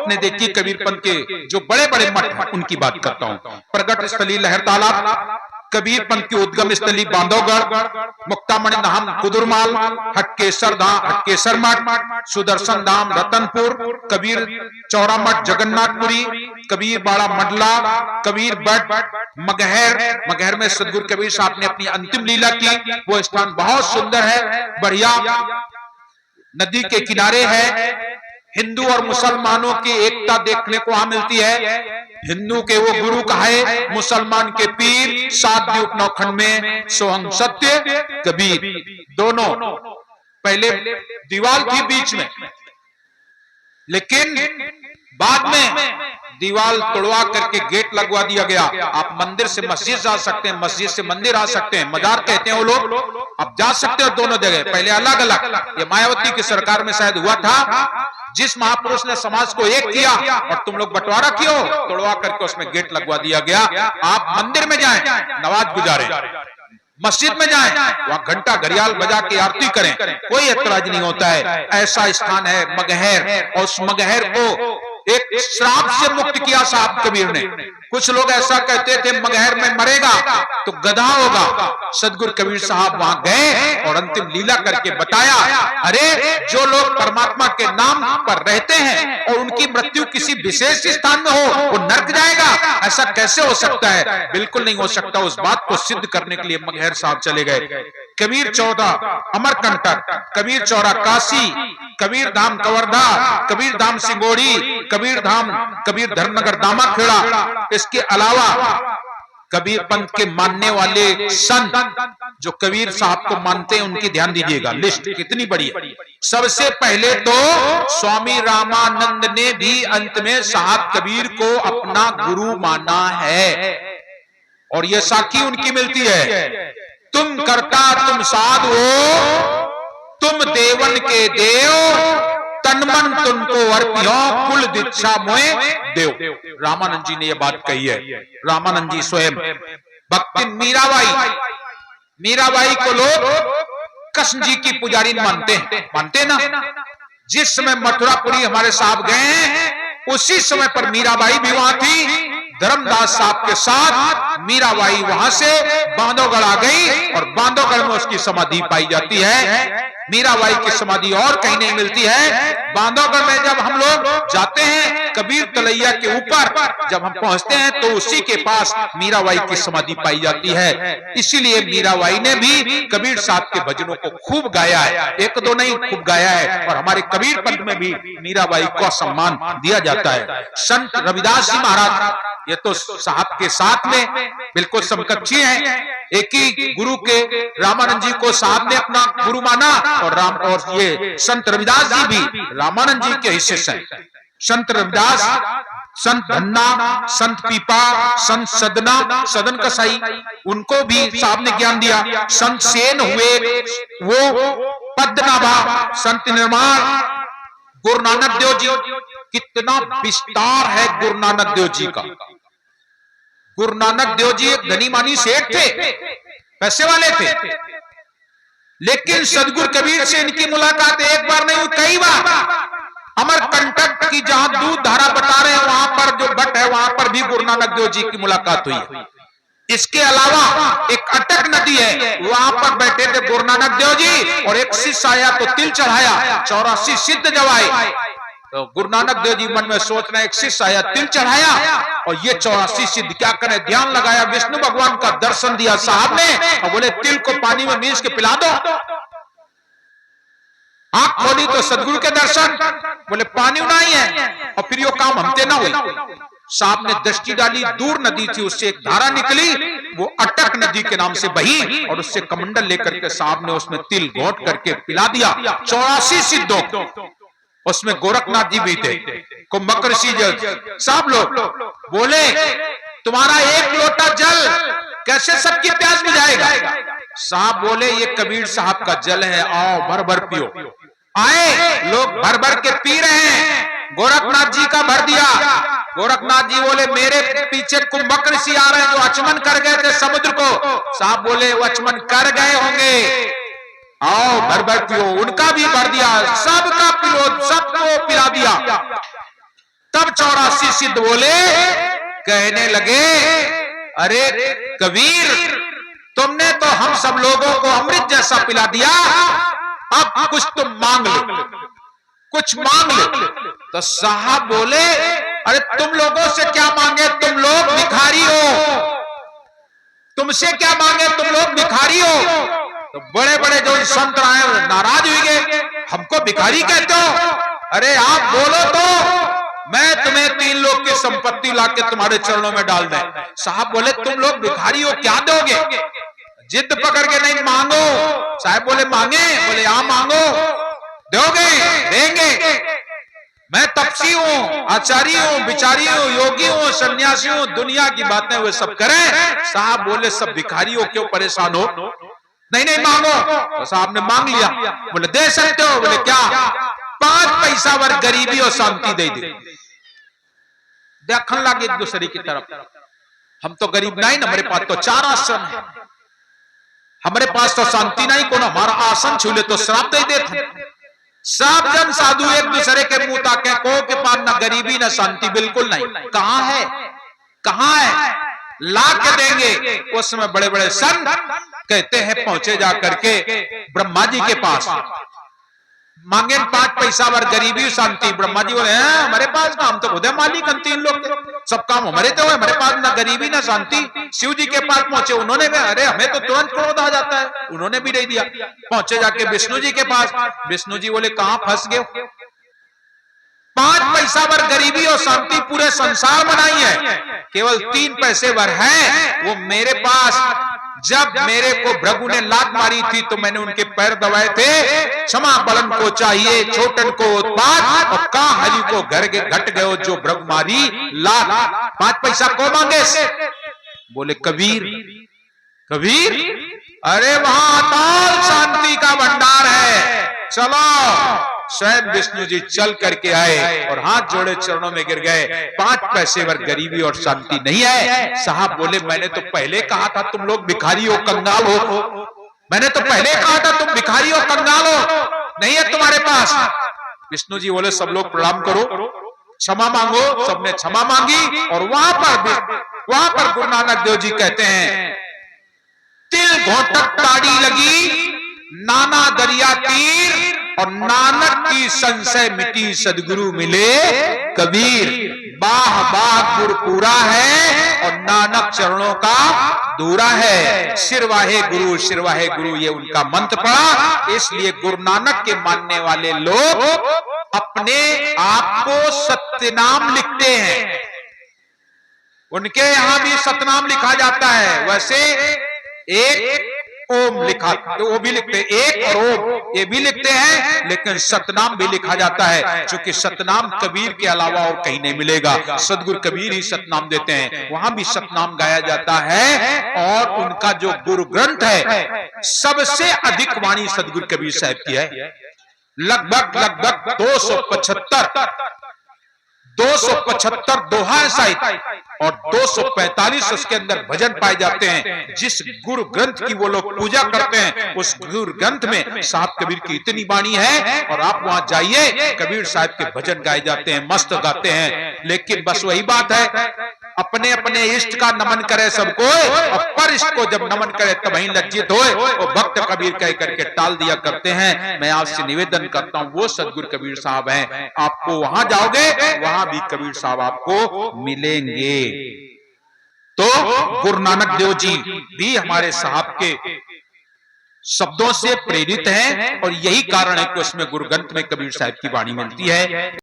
अपने देखिए कबीरपंथ के जो बड़े बड़े मठ उनकी बात करता हूं। प्रगट स्थली लहर तालाब, कबीरपंथ की उद्गम स्थली बांधवगढ़, मुक्तामणि धाम कुदुरमाल, हटकेसर मठ, सुदर्शन धाम रतनपुर, कबीर चौरा मठ जगन्नाथपुरी, कबीर बाड़ा मंडला, कबीर बट मगहर में सदगुरु कबीर साहब ने अपनी अंतिम लीला की। वो स्थान बहुत सुंदर है, बढ़िया नदी के किनारे है। हिंदू और मुसलमानों की एकता देखने को वहां मिलती है। हिंदू के वो गुरु कहे, मुसलमान के पीर, 7 द्वीप नौखंड में सोहंग सत्य कबीर। दोनों पहले दीवार थी बीच में, लेकिन बाद में दीवार तोड़वा करके गेट लगवा दिया गया। आप मंदिर से मस्जिद जा सकते हैं, मस्जिद से मंदिर आ सकते हैं, मजार कहते हैं वो लोग, आप जा सकते हो दोनों जगह। पहले अलग अलग, ये मायावती की सरकार में शायद हुआ था, जिस महापुरुष ने समाज को एक किया और तुम लोग बंटवारा क्यों, तोड़वा करके उसमें गेट लगवा दिया गया। आप मंदिर में जाएं, नमाज गुजारें, मस्जिद में जाएं, वहां घंटा घड़ियाल बजा के आरती करें, कोई ऐतराज नहीं होता है। ऐसा स्थान है मगहर, और उस मगहर को एक श्राप से मुक्त किया साहब कबीर ने। कुछ लोग ऐसा कहते थे मगहर में मरेगा तो गधा होगा। सदगुरु कबीर साहब वहां गए और अंतिम लीला करके बताया, अरे जो लोग परमात्मा के नाम पर रहते हैं और उनकी मृत्यु किसी विशेष स्थान में हो, वो नरक जाएगा, ऐसा कैसे हो सकता है? बिल्कुल नहीं हो सकता। उस बात को सिद्ध करने के लिए मगहर साहब चले गए। कबीर चौरा अमरकंटक, कबीर चौरा काशी, कबीर धाम कवर्धा, कबीर धाम सिंगोड़ी, कबीर धाम कबीर धर्मनगर दामाखेड़ा। इसके अलावा कबीर पंथ के मानने वाले संत जो कबीर साहब को मानते हैं, उनकी ध्यान दीजिएगा, लिस्ट कितनी बड़ी है। सबसे पहले तो स्वामी रामानंद ने भी अंत में साहब कबीर को अपना गुरु माना है, और यह साखी उनकी मिलती है, तुम करता तुम साध हो, तुम देवन के देव, तनमन तुमको अर्पियो, कुल दीक्षा मोए देव। रामानंद जी ने यह बात कही है। रामानंद जी स्वयं भक्ति मीराबाई को लोग कृष्ण जी की पुजारी मानते ना। जिस समय मथुरापुरी हमारे साहब गए हैं, उसी समय पर मीराबाई भी वहां थी। धर्मदास साहब के साथ मीराबाई वहां से बांधवगढ़ आ गई, और बांधवगढ़ में उसकी समाधि पाई जाती है। मीराबाई की समाधि और कहीं नहीं मिलती है। बांधवगढ़ में जब हम लोग जाते हैं, कबीर तलैया के ऊपर जब हम पहुंचते हैं, तो उसी के पास मीराबाई की समाधि पाई जाती है। इसीलिए मीराबाई ने भी कबीर साहब के भजनों को खूब गाया है, एक दो नहीं, खूब गाया है। और हमारे कबीर पंथ में भी मीराबाई को सम्मान दिया जाता है। संत रविदास जी महाराज, ये तो साहब के साथ में बिल्कुल समकक्षी हैं। एक ही गुरु के रामानंद जी को साहब ने अपना गुरु माना, और ये संत रविदास जी भी रामानंद जी के हिस्से से। संत रविदास, संत धन्ना, संत पीपा, संत सदन कसाई, उनको भी साहब ने ज्ञान दिया। संत सेन हुए वो पद्मनाभा, संत निर्माण, गुरु नानक देव जी, कितना विस्तार है गुरु नानक देव जी का। गुरु नानक देव जी एक धनी मानी सेठ थे, पैसे वाले थे, लेकिन सदगुरु कबीर से इनकी मुलाकात एक बार नहीं, कई बार। अमरकंटक की जहां दूध धारा बता रहे हैं, वहां पर जो बट है, वहां पर भी गुरु नानक देव जी की मुलाकात हुई है। इसके अलावा एक अटक नदी है, वहां पर बैठे थे गुरु नानक देव जी, और एक शिष्य आया तो तिल चढ़ाया, 84 सिद्ध जब आए, तो गुरु नानक देव जी मन में सोच रहे, एक शिष्य आया तिल चढ़ाया, और ये 84 सिद्ध क्या करे, ध्यान लगाया, विष्णु भगवान का दर्शन दिया साहब ने, और बोले तिल को पानी में मीस के पिला दो। आंख खोली तो सदगुरु के दर्शन, बोले पानी नहीं है, और फिर यो काम हमसे ना हुई। साहब ने दृष्टि डाली, दूर नदी थी, उससे एक धारा निकली, वो अटक नदी के नाम से बही, और उससे कमंडल लेकर के साहब ने उसमें तिल घोट करके पिला दिया 84 सिद्धों को। उसमें गोरखनाथ जी भी थे, कुंभक ऋषि जल, सब लोग बोले तुम्हारा एक लोटा जल कैसे सबकी प्यास बुझाएगा? साहब बोले ये कबीर साहब का जल है, आओ भर भर पियो। आए लोग भर भर के पी रहे हैं, गोरखनाथ जी का भर दिया। गोरखनाथ जी बोले मेरे पीछे कुंभक ऋषि आ रहे हैं जो अचमन कर गए थे समुद्र को। साहब बोले वो अचमन कर गए होंगे, आओ भर भर पियो। उनका भी भर दिया, सबका पिलो, सबको पिला दिया। तब चौरासी सिद्ध बोले, कहने लगे, अरे कबीर, तुमने तो हम सब लोगों को अमृत जैसा पिला दिया, अब कुछ तुम मांग लो, कुछ मांग लो। तो साहब बोले, अरे तुम लोगों से क्या मांगे, तुम लोग भिखारी हो, तुमसे क्या मांगे, तुम लोग भिखारी हो। तो बड़े बड़े जो संत आए नाराज हुए गए, हमको भिखारी कहते हो, अरे आप बोलो तो मैं तुम्हें 3 लोग की संपत्ति लाके तुम्हारे चरणों में डाल दें। साहब बोले, तुम लोग भिखारी हो, क्या दोगे? जिद पकड़ के, नहीं मांगो। साहब बोले, मांगे? बोले हाँ मांगो, दोगे? देंगे। मैं तपसी हूं, आचार्य हूं, बिचारी हूं, योगी हूं, सन्यासी हूं, दुनिया की बातें वे सब करें। साहब बोले, सब भिखारी हो, क्यों परेशान हो? नहीं नहीं मांगो। तो साहब ने मांग लिया। बोले, दे सकते हो? बोले क्या? 5 पैसा वर गरीबी और शांति दे दे। देखने लगे एक दूसरे की तरफ, हम तो गरीब नहीं ना, हमारे पास तो 4 आसन है, हमारे पास तो शांति नहीं, कौन हमारा आसन छू ले तो श्राप दे देते। सब जन साधु एक दूसरे के मुंह ताके, को के पास ना गरीबी ना शांति, बिल्कुल नहीं। कहां है, कहां है? ला के देंगे। उस समय बड़े बड़े संत कहते हैं, पहुंचे जा करके ब्रह्मा जी के पास, मांगे 5 पैसा वर गरीबी शांति। ब्रह्मा जी बोले, हमारे पास ना, हम तो खुद मालिक, हम 3 लोग सब काम हमारे तो है, हमारे पास ना गरीबी ना शांति। शिव जी के पास पहुंचे, उन्होंने भी, अरे हमें तो तुरंत क्रोध आ जाता है, उन्होंने भी नहीं दिया। पहुंचे जाके विष्णु जी के पास, विष्णु जी बोले, कहां फंस गए? 5 पैसा वर गरीबी और शांति पूरे संसार में नहीं है, केवल 3 पैसे वर है, वो मेरे पास। जब मेरे को भृगु ने लात मारी थी तो मैंने उनके पैर दबाए थे, क्षमा बलन को चाहिए, छोटन को उत्पाद, और का हरि को घर के घट गयो जो भृगु मारी लात। 5 पैसा को मांगे? बोले कबीर। कबीर? अरे वहां अतल शांति का भंडार है, चलो। स्वयं विष्णु जी चल करके आए और हाथ जोड़े चरणों में गिर गए। 5 पैसे वर गरीबी और शांति नहीं है। साहब बोले, मैंने तो पहले कहा था तुम लोग भिखारी हो, कंगाल हो, मैंने तो पहले कहा था तुम भिखारी हो, कंगाल हो, नहीं है तुम्हारे पास। विष्णु जी बोले, सब लोग प्रणाम करो, क्षमा मांगो। सबने क्षमा मांगी। और वहां पर गुरु नानक देव जी कहते हैं, तिल घोटक ताड़ी लगी, नाना दरिया तीर, और नानक की संशय मिटी, सदगुरु मिले कबीर। बाह बाह गुरपुरा है और नानक चरणों का दूरा है। सिरवाहे गुरु ये उनका मंत्र पड़ा। इसलिए गुरु नानक के मानने वाले लोग अपने आप को सत्यनाम लिखते हैं। उनके यहां भी सतनाम लिखा जाता है। वैसे एक ओम लिखा, तो वो भी लिखते हैं, एक और ओम ये भी लिखते हैं, लेकिन सतनाम भी लिखा जाता है, क्योंकि सतनाम कबीर के अलावा और कहीं नहीं मिलेगा। सदगुरु कबीर ही सतनाम देते हैं, वहां भी सतनाम गाया जाता है। और उनका जो गुरु ग्रंथ है, सबसे अधिक वाणी सदगुरु कबीर साहब की है। लगभग 275 दोहा साहित्य और 245 उसके अंदर भजन पाए जाते हैं। जिस गुरु ग्रंथ की वो लोग पूजा करते हैं, उस गुरु ग्रंथ में साहब कबीर की इतनी वाणी है। और आप वहां जाइए, कबीर साहब के भजन गाए जाते हैं, मस्त गाते हैं। लेकिन बस वही बात है, अपने अपने इष्ट का नमन करे सबको, और पर इष्ट को जब नमन करे तब ही लज्जित होए, और भक्त कबीर कह करके टाल दिया करते हैं। मैं आपसे निवेदन करता हूं, वो सदगुरु कबीर साहब हैं, आपको वहां जाओगे, वहां भी कबीर साहब आपको मिलेंगे। तो गुरु नानक देव जी भी हमारे साहब के शब्दों से प्रेरित हैं, और यही कारण है कि उसमें गुरु ग्रंथ में कबीर साहब की वाणी मिलती है।